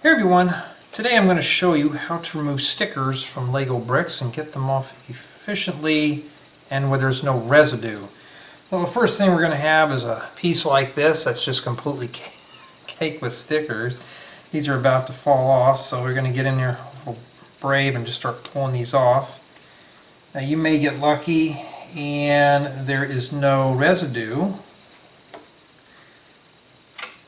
Hey everyone, today I'm going to show you how to remove stickers from Lego bricks and get them off efficiently and where there's no residue. Well, the first thing we're going to have is a piece like this that's just completely caked with stickers. These are about to fall off, so we're going to get in there brave and just start pulling these off. Now you may get lucky and there is no residue.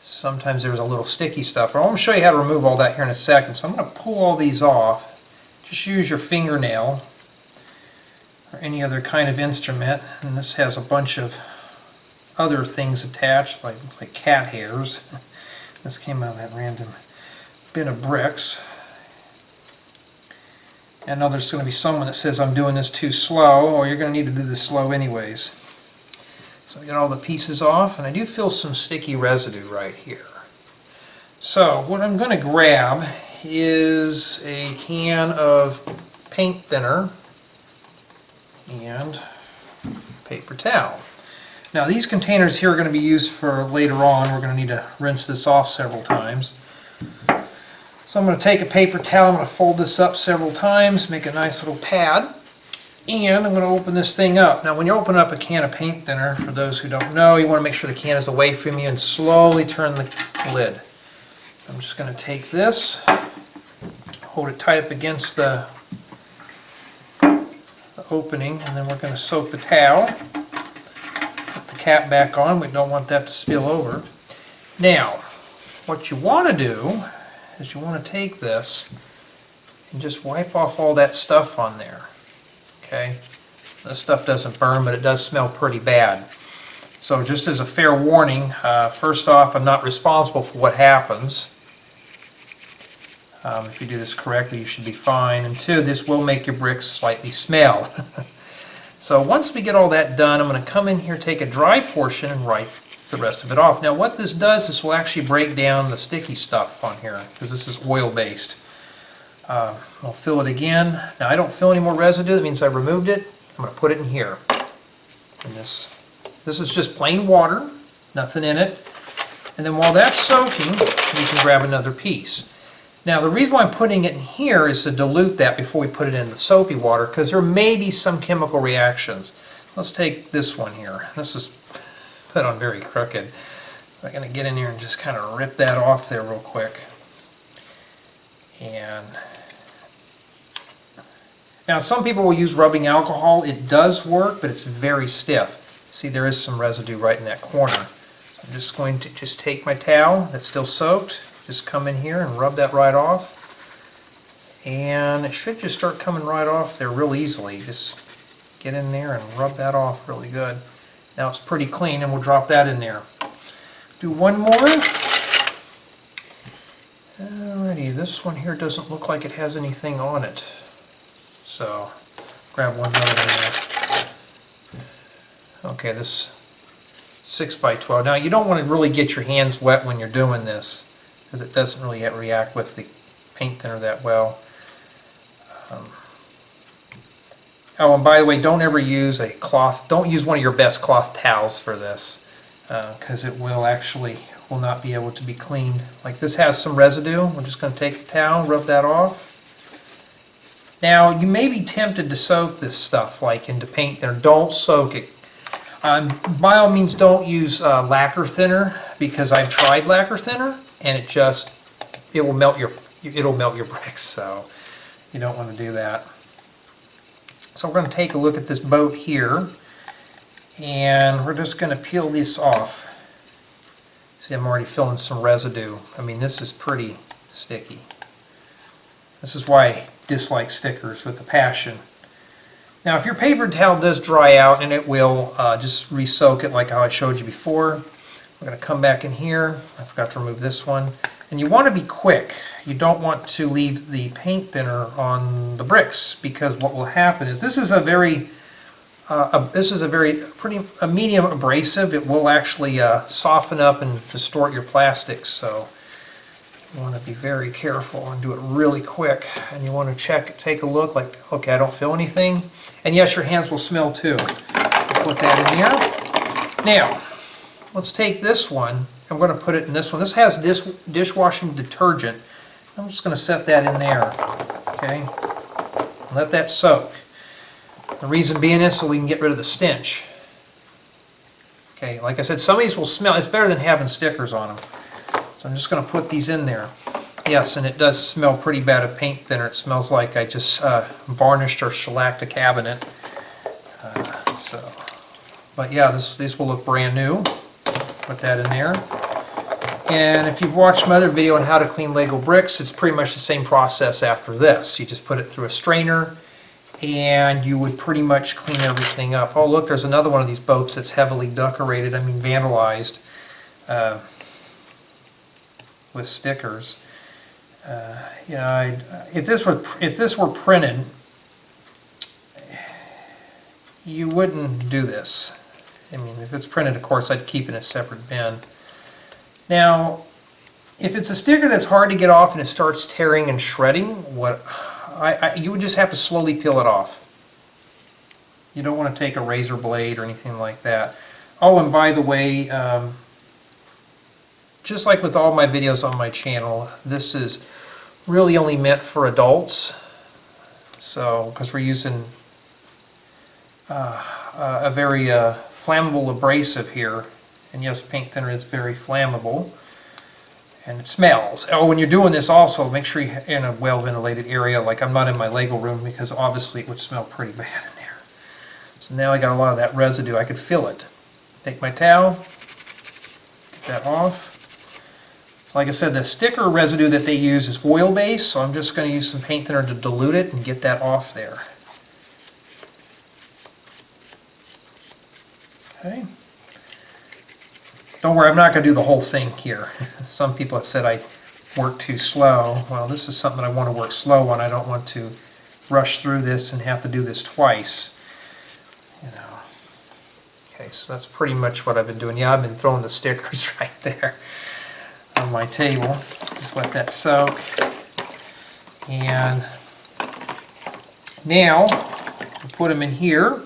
Sometimes there's a little sticky stuff. I'm going to show you how to remove all that here in a second. So I'm going to pull all these off. Just use your fingernail or any other kind of instrument. And this has a bunch of other things attached, like cat hairs. This came out of that random bin of bricks. And I know there's going to be someone that says I'm doing this too slow, or you're going to need to do this slow anyways. So I got all the pieces off, and I do feel some sticky residue right here. So what I'm going to grab is a can of paint thinner and paper towel. Now these containers here are going to be used for later on. We're going to need to rinse this off several times. So I'm going to take a paper towel, I'm going to fold this up several times, make a nice little pad. And I'm going to open this thing up. Now when you open up a can of paint thinner, for those who don't know, you want to make sure the can is away from you and slowly turn the lid. I'm just going to take this, hold it tight up against the opening, and then we're going to soak the towel. Put the cap back on, we don't want that to spill over. Now, what you want to do is you want to take this and just wipe off all that stuff on there. Okay, this stuff doesn't burn, but it does smell pretty bad. So just as a fair warning, first off, I'm not responsible for what happens. If you do this correctly, you should be fine. And two, this will make your bricks slightly smell. So once we get all that done, I'm going to come in here, take a dry portion, and wipe the rest of it off. Now what this does, this will actually break down the sticky stuff on here, because this is oil-based. I'll fill it again. Now I don't feel any more residue, that means I removed it. I'm going to put it in here. And this is just plain water, nothing in it. And then while that's soaking, you can grab another piece. Now the reason why I'm putting it in here is to dilute that before we put it in the soapy water, because there may be some chemical reactions. Let's take this one here. This is put on very crooked. So I'm going to get in here and just kind of rip that off there real quick. And now some people will use rubbing alcohol. It does work, but it's very stiff. See, there is some residue right in that corner. So I'm just going to take my towel that's still soaked, just come in here and rub that right off. And it should just start coming right off there real easily. Just get in there and rub that off really good. Now it's pretty clean, and we'll drop that in there. Do one more. Alrighty, this one here doesn't look like it has anything on it. So, grab one more in there. Okay, this 6x12. Now you don't want to really get your hands wet when you're doing this, because it doesn't really react with the paint thinner that well. Oh, and by the way, don't ever use a cloth, don't use one of your best cloth towels for this, because it will not be able to be cleaned. Like this has some residue. We're just going to take a towel, rub that off. Now you may be tempted to soak this stuff like into paint thinner. Don't soak it. By all means, don't use lacquer thinner, because I've tried lacquer thinner and it will melt your bricks. So you don't want to do that. So we're going to take a look at this boat here, and we're just going to peel this off. See, I'm already feeling some residue. I mean, this is pretty sticky. This is why I dislike stickers with a passion. Now, if your paper towel does dry out, and it will, just re-soak it like how I showed you before. We're going to come back in here. I forgot to remove this one. And you want to be quick. You don't want to leave the paint thinner on the bricks, because what will happen is this is a medium abrasive. It will actually soften up and distort your plastics. So you want to be very careful and do it really quick. And you want to take a look, like, okay, I don't feel anything. And yes, your hands will smell too. Put that in here. Now, let's take this one. I'm going to put it in this one. This has dishwashing detergent I'm just going to set that in there, okay? Let that soak. The reason being is so we can get rid of the stench. Okay, like I said, some of these will smell. It's better than having stickers on them. So I'm just going to put these in there. Yes, and it does smell pretty bad of paint thinner. It smells like I just varnished or shellacked a cabinet. But yeah, these will look brand new. Put that in there. And if you've watched my other video on how to clean Lego bricks, it's pretty much the same process after this. You just put it through a strainer, and you would pretty much clean everything up. Oh, look, there's another one of these boats that's heavily decorated, I mean vandalized, with stickers. You know, if this were printed, you wouldn't do this. I mean, if it's printed, of course, I'd keep it in a separate bin. Now, if it's a sticker that's hard to get off and it starts tearing and shredding, you would just have to slowly peel it off. You don't want to take a razor blade or anything like that. Oh, and by the way, just like with all my videos on my channel, this is really only meant for adults. So, because we're using a very flammable abrasive here. And yes, paint thinner is very flammable. And it smells. Oh, when you're doing this also, make sure you're in a well-ventilated area. Like I'm not in my Lego room because obviously it would smell pretty bad in there. So now I got a lot of that residue. I could feel it. Take my towel, get that off. Like I said, the sticker residue that they use is oil-based, so I'm just going to use some paint thinner to dilute it and get that off there. Okay. Don't worry, I'm not going to do the whole thing here. Some people have said I work too slow. Well, this is something I want to work slow on. I don't want to rush through this and have to do this twice. You know. Okay, so that's pretty much what I've been doing. Yeah, I've been throwing the stickers right there on my table. Just let that soak. And now we'll put them in here.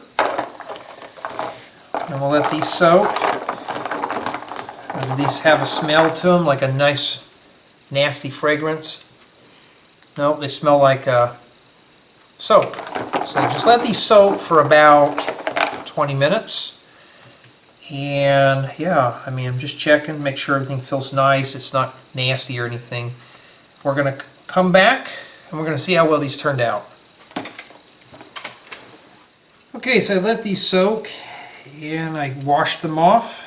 And we'll let these soak. Do these have a smell to them, like a nice, nasty fragrance? Nope, they smell like soap. So just let these soak for about 20 minutes. And yeah, I mean, I'm just checking, make sure everything feels nice, it's not nasty or anything. We're going to come back and we're going to see how well these turned out. Okay, so I let these soak and I washed them off.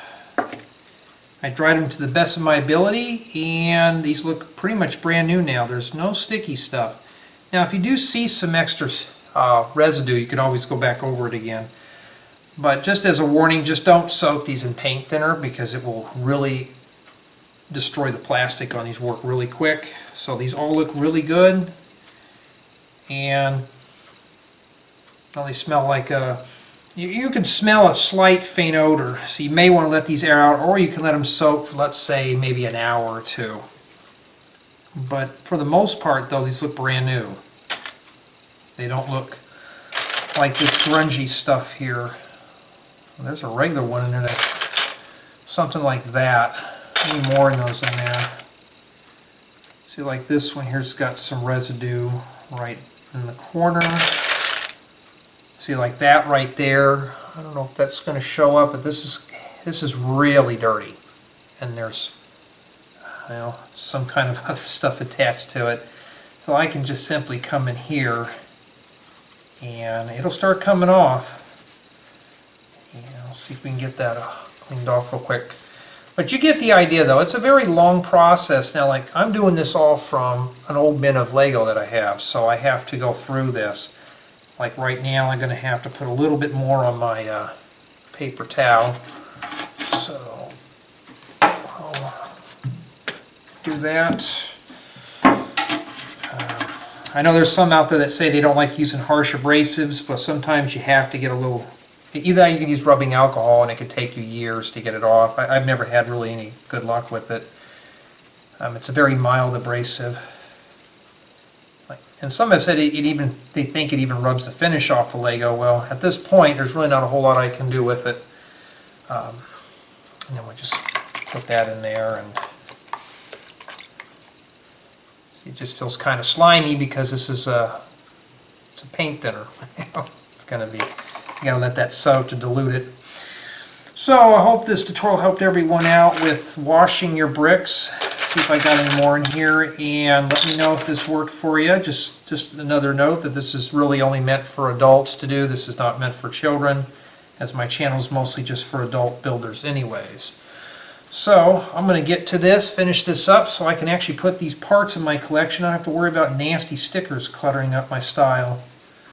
I dried them to the best of my ability, and these look pretty much brand new now. There's no sticky stuff. Now, if you do see some extra residue, you can always go back over it again. But just as a warning, just don't soak these in paint thinner because it will really destroy the plastic on these work really quick. So these all look really good, and well, they smell like you can smell a slight faint odor, so you may want to let these air out, or you can let them soak for, let's say, maybe an hour or two. But for the most part, though, these look brand new. They don't look like this grungy stuff here. There's a regular one in there, something like that. Maybe more in those in there. See, like this one here's got some residue right in the corner. See, like that right there. I don't know if that's going to show up, but this is really dirty, and there's, well, some kind of other stuff attached to it. So I can just simply come in here, and it'll start coming off. And let's see if we can get that cleaned off real quick. But you get the idea, though. It's a very long process. Now, like, I'm doing this all from an old bin of Lego that I have, so I have to go through this. Like right now, I'm going to have to put a little bit more on my paper towel. So I'll do that. I know there's some out there that say they don't like using harsh abrasives, but sometimes you have to get a little... Either you can use rubbing alcohol, and it could take you years to get it off. I've never had really any good luck with it. It's a very mild abrasive. And some have said they think it even rubs the finish off the Lego. Well, at this point, there's really not a whole lot I can do with it. And then we'll just put that in there, and See, it just feels kind of slimy because this is it's a paint thinner. It's gonna be, you gotta let that soak to dilute it. So I hope this tutorial helped everyone out with washing your bricks. See if I got any more in here, and let me know if this worked for you. Just another note that this is really only meant for adults to do. This is not meant for children, as my channel is mostly just for adult builders anyways. So I'm going to get to this, finish this up so I can actually put these parts in my collection. I don't have to worry about nasty stickers cluttering up my style.